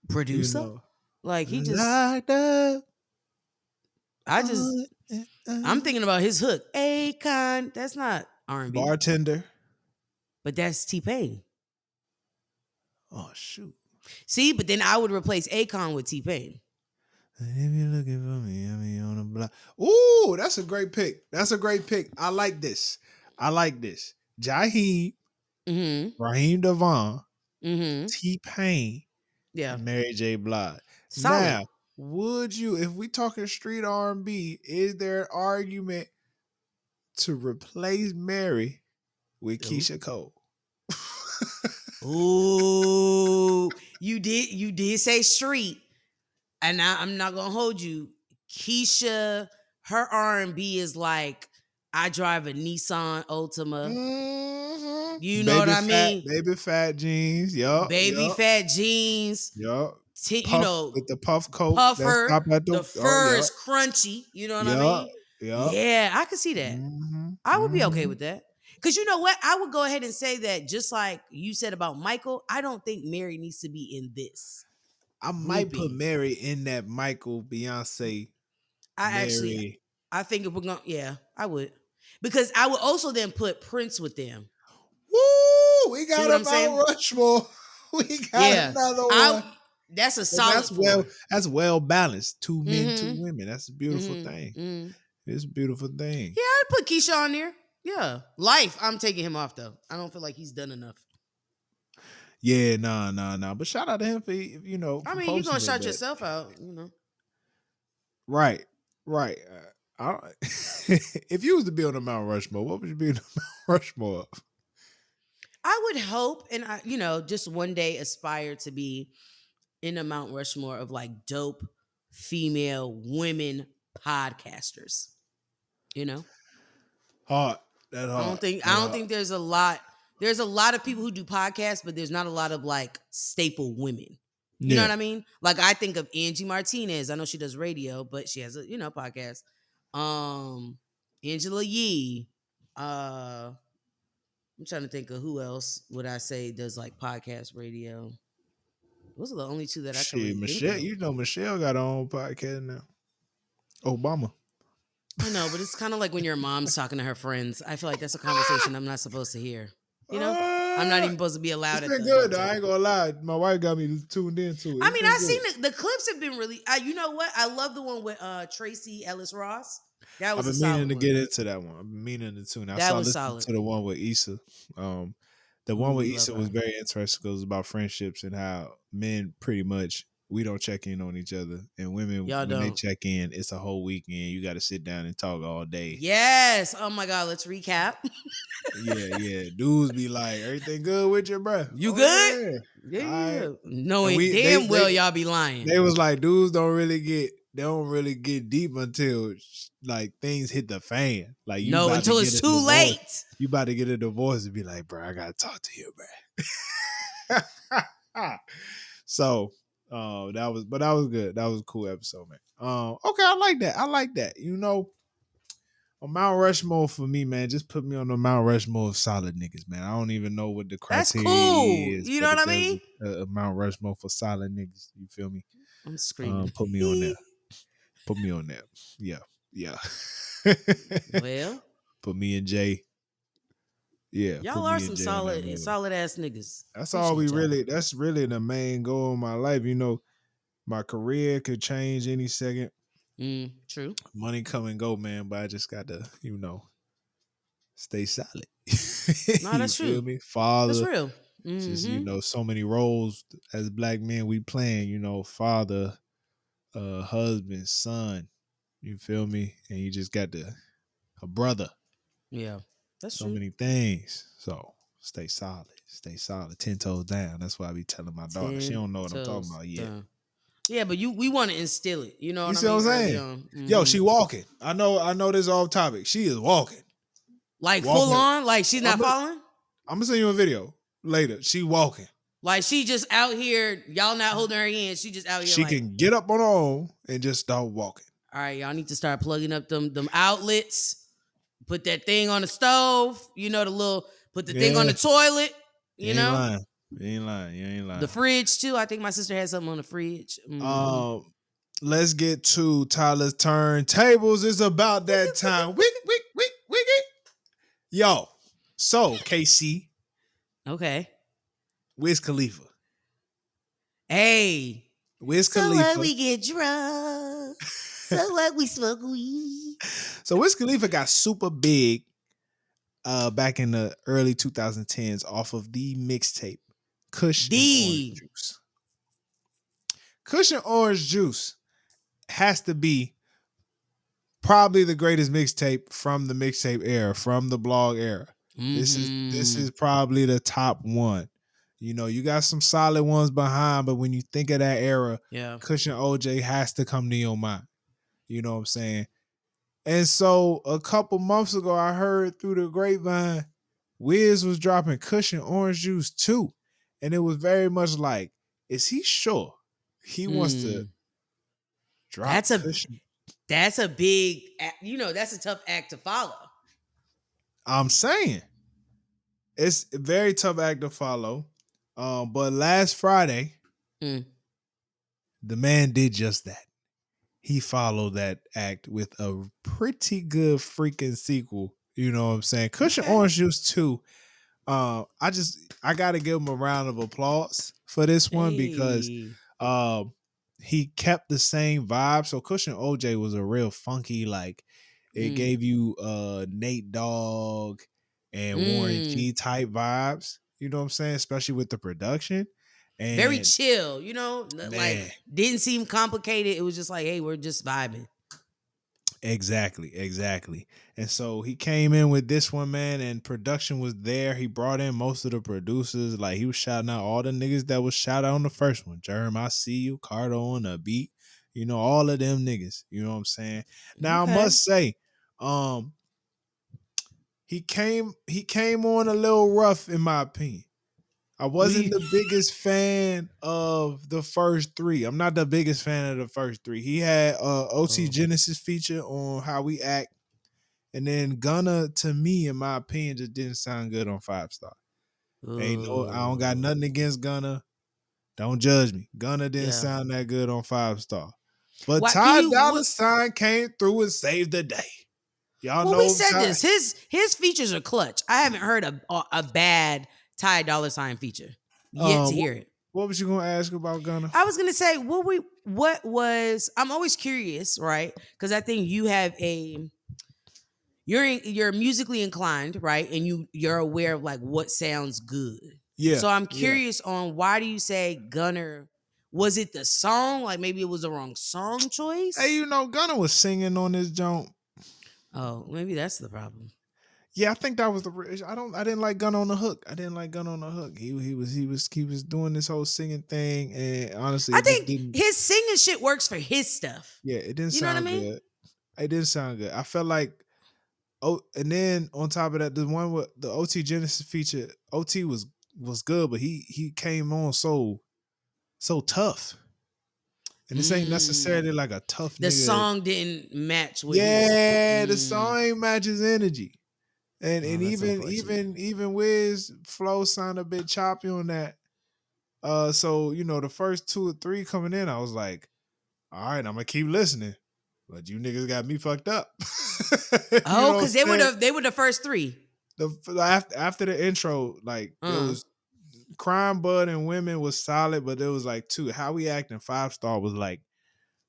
Producer? Like he just. I'm thinking about his hook. Akon. That's not R&B. Bartender. But that's T-Pain. Oh shoot. See, but then I would replace Akon with T-Pain. If you're looking for me, I mean on the block. Ooh, that's a great pick. I like this. Jaheim, Raheem DeVaughn, T-Pain, and Mary J. Blige. Solid. Now, would you, if we talking street R&B, is there an argument to replace Mary with Keisha Cole? Ooh, you did say street, and I'm not gonna hold you. Keisha, her R&B is like, I drive a Nissan Altima. Mm-hmm. You know what I mean? Baby fat jeans, yup. Fat jeans. Yup. With the puff coat, puffer. The fur is crunchy. You know what I mean? Yeah, I could see that. Mm-hmm. I would be okay with that. Because you know what? I would go ahead and say that just like you said about Michael, I don't think Mary needs to be in this. I might put Mary in that Michael, Beyonce, I think if we're going to, I would. Because I would also then put Prince with them. Woo! We got a Mount Rushmore. We got another one. That's a solid that's well balanced. 2 men, 2 women. That's a beautiful thing. It's a beautiful thing. Yeah, I'd put Keisha on there. Yeah. Life, I'm taking him off though. I don't feel like he's done enough. Yeah, nah. But shout out to him for I for mean, you're posting gonna it. shout yourself out, Right. If you was to be on the Mount Rushmore, what would you be on the Mount Rushmore of? I would hope, and I, just one day aspire to be in a Mount Rushmore of like dope female women podcasters. Hard. That hard. I don't think there's a lot. There's a lot of people who do podcasts, but there's not a lot of like staple women. You know what I mean? Like I think of Angie Martinez. I know she does radio, but she has a podcast. Angela Yee. I'm trying to think of who else would I say does like podcast radio. Those are the only two that I can really Michelle, think of. Michelle got her own podcast now. Obama. I know, but it's kind of like when your mom's talking to her friends. I feel like that's a conversation I'm not supposed to hear. I'm not even supposed to be allowed. It's been good though. I ain't gonna lie. My wife got me tuned into it. I mean, I've seen the clips have been really. You know what? I love the one with Tracy Ellis Ross. That was. I've been meaning to get into that one. I've been meaning to tune. I saw listen to the one with Issa. The one with Issa was very interesting because it was about friendships and how men pretty much we don't check in on each other, and women when they check in, it's a whole weekend. You got to sit down and talk all day. Yes. Oh my God. Let's recap. Yeah. Dudes be like, everything good with you, bro? You good? Yeah. Knowing damn well y'all be lying. They was like, dudes don't really get deep until like things hit the fan. Like until it's too late. You about to get a divorce and be like, bro, I gotta talk to you, bro. So that was good. That was a cool episode, man. Okay, I like that. A Mount Rushmore for me, man. Just put me on the Mount Rushmore of solid niggas, man. I don't even know what the criteria is. You know what I mean? A Mount Rushmore for solid niggas. You feel me? I'm screaming. Put me on there. Put me on there. Yeah. Well, put me and Jay. Yeah, y'all are some solid ass niggas. That's all we really. That's really the main goal of my life. My career could change any second. True. Money come and go, man. But I just got to, stay solid. No, that's true. Feel me? Father. That's real. Just so many roles as black men we playing. Father, husband, son. You feel me? And you just got a brother. Yeah. That's so true. many things. So stay solid. 10 toes down. That's why I be telling my daughter. She don't know what I'm talking about yet. Yeah, but we want to instill it. You know what I mean? You see what I'm saying? Yo, she walking. I know this is off topic. She is walking. Like full on? Like she's not following? I'm gonna send you a video later. She walking. Like she just out here, y'all not holding her hand. She just out here. She can get up on her own and just start walking. All right, y'all need to start plugging up them outlets. Put that thing on the stove. Put the thing on the toilet. You know? You ain't lying. The fridge too. I think my sister had something on the fridge. Let's get to Tyler's turntables. It's about that time. Wick. Yo, so KC. Okay. Wiz Khalifa. Hey. Wiz Khalifa. So what, we get drunk. So what, we smoke weed. So Wiz Khalifa got super big back in the early 2010s off of the mixtape Kush Orange Juice. Kush Orange Juice has to be probably the greatest mixtape from the mixtape era, from the blog era. Mm-hmm. This is probably the top one. You got some solid ones behind, but when you think of that era, Kush and OJ has to come to your mind. You know what I'm saying? And so a couple months ago, I heard through the grapevine, Wiz was dropping Kush and Orange Juice too. And it was very much like, is he sure he wants to drop Kush? That's a big, that's a tough act to follow. I'm saying. It's a very tough act to follow. But last Friday, the man did just that. He followed that act with a pretty good freaking sequel. You know what I'm saying? Kush and Orange Juice 2. I got to give him a round of applause for this one because he kept the same vibe. So Kush and OJ was a real funky, like, It gave you Nate Dogg and Warren G type vibes. You know what I'm saying? Especially with the production. Very And chill, like man, didn't seem complicated. It was just like, hey, we're just vibing. exactly. And so he came in with this one, man, and production was there. He brought in most of the producers. Like, he was shouting out all the niggas that was shouted out on the first one. Jerem, I See You, Cardo on the beat. All of them niggas. You know what I'm saying? Now, I Okay. must say, he came on a little rough, in my opinion. I wasn't the biggest fan of the first three. I'm not the biggest fan of the first three. He had OT Genesis feature on How We Act. And then Gunna, to me, in my opinion, just didn't sound good on 5 Star. I don't got nothing against Gunna. Don't judge me. Gunna didn't sound that good on 5 Star. But Ty Dolla $ign came through and saved the day. Y'all know. We said this. His features are clutch. I haven't heard a bad Ty Dolla $ign feature yet to hear it. What was you gonna ask about Gunna? I was gonna say, I'm always curious, right? Because I think you have you're musically inclined, right? And you're aware of like what sounds good. Yeah. So I'm curious on why do you say Gunna? Was it the song? Like maybe it was the wrong song choice? Hey, Gunna was singing on this joint. Oh, maybe that's the problem. Yeah, I think that was the. I didn't like Gunna on the hook. He was doing this whole singing thing, and honestly, I think his singing shit works for his stuff. Yeah, it didn't sound good. It didn't sound good. I felt like, and then on top of that, the one with the OT Genesis feature, OT was good, but he came on so tough. And this ain't necessarily like a tough nigga. The song didn't match with the song ain't match his energy. And even Wiz flow sound a bit choppy on that. So the first 2 or 3 coming in, I was like, all right, I'm gonna keep listening. But you niggas got me fucked up. Because they were the first 3. After the intro, like it was Crime Bud and Women was solid, but there was like 2. How We Act and 5 Star was like,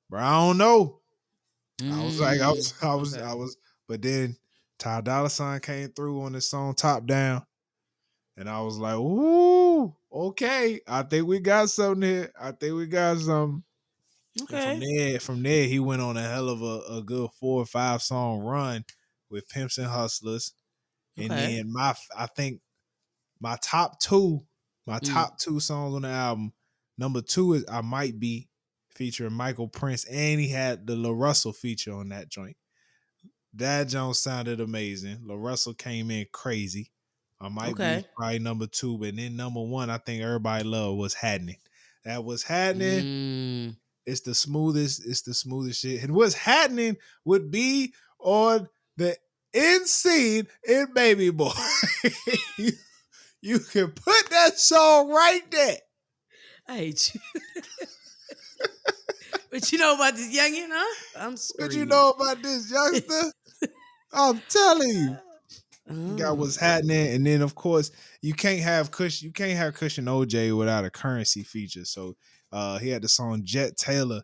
bro, I don't know. I was, but then Ty Dolla $ign came through on this song Top Down. And I was like, ooh, okay. I think we got something here. Okay. And from there, he went on a hell of a good 4 or 5 song run with Pimps and Hustlers. And then I think my top 2 songs on the album, number 2 is I Might Be, featuring Michael Prince, and he had the La Russell feature on that joint. That joint sounded amazing. La Russell came in crazy. I Might Be probably number 2, but then number 1, I think everybody loved was Happening. That was Happening. It's the smoothest shit. And what's Happening would be on the end scene in Baby Boy. You can put that song right there. I hate you. But you know about this youngin', huh? I'm screaming. What you know about this youngster? I'm telling you. You got What's Happening, and then of course you can't have Kush and OJ without a Currency feature. So he had the song Jet Taylor,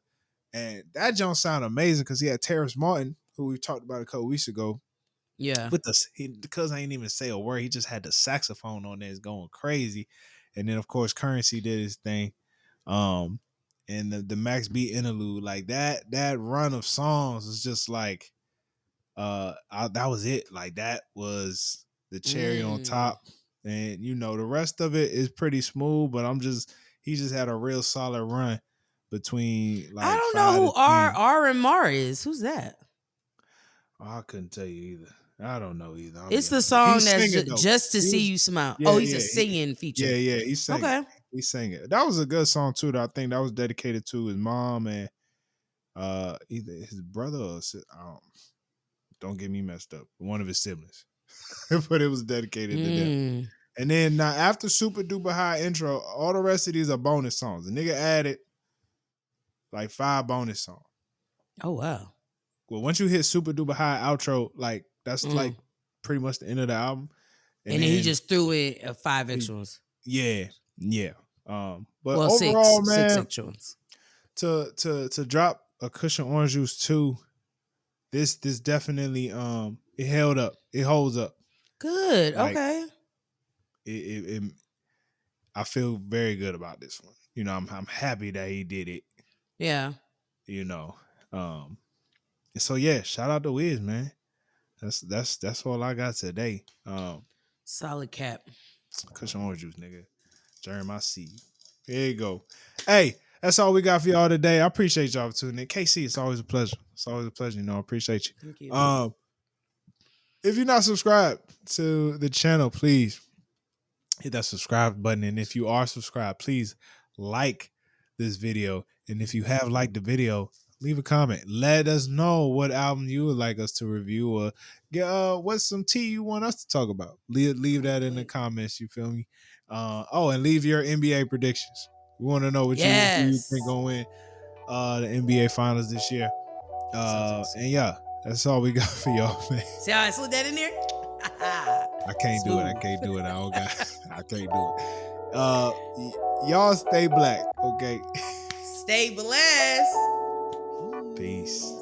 and that joint sounded amazing because he had Terrence Martin, who we talked about a couple weeks ago. Yeah, with because I ain't even say a word. He just had the saxophone on there, it's going crazy, and then of course Currency did his thing, and the Max B interlude, like that run of songs was just like. That was it. Like that was the cherry on top, and the rest of it is pretty smooth. But he just had a real solid run between like. I don't know who R and Mar is. Who's that? Oh, I couldn't tell you either. I don't know either. It's the song that's just to see you smile. Yeah, he's a singing feature. Yeah, he's singing. Okay, he's singing. That was a good song too. I think that was dedicated to his mom and either his brother or don't get me messed up. One of his siblings. But it was dedicated to them. And then now after Super Duper High intro, all the rest of these are bonus songs. The nigga added like 5 bonus songs. Oh, wow. Well, once you hit Super Duper High outro, like that's like pretty much the end of the album. And then he just threw in 5 extra ones. Yeah. But overall, man, 6 extra ones. To drop a Kush Orange Juice 2 this definitely it held up. It holds up. Good. Like, okay. I feel very good about this one. You know, I'm happy that he did it. Yeah. You know, and so yeah, shout out to Wiz, man. That's all I got today. Solid cap. Kush Orange Juice, nigga. Jeremy, I see you. Here you go. Hey, that's all we got for y'all today. I appreciate y'all for tuning in. KC, it's always a pleasure. It's always a pleasure. You know, I appreciate you. Thank you. If you're not subscribed to the channel, please hit that subscribe button. And if you are subscribed, please like this video. And if you have liked the video, leave a comment. Let us know what album you would like us to review, or what's some tea you want us to talk about. Leave that in the comments. You feel me? And leave your NBA predictions. We want to know what you think gonna win the NBA Finals this year. And yeah, that's all we got for y'all, man. See how I slid that in there? I can't do it. I can't do it. I don't got. I can't do it. Y'all stay black, okay? Stay blessed. Peace.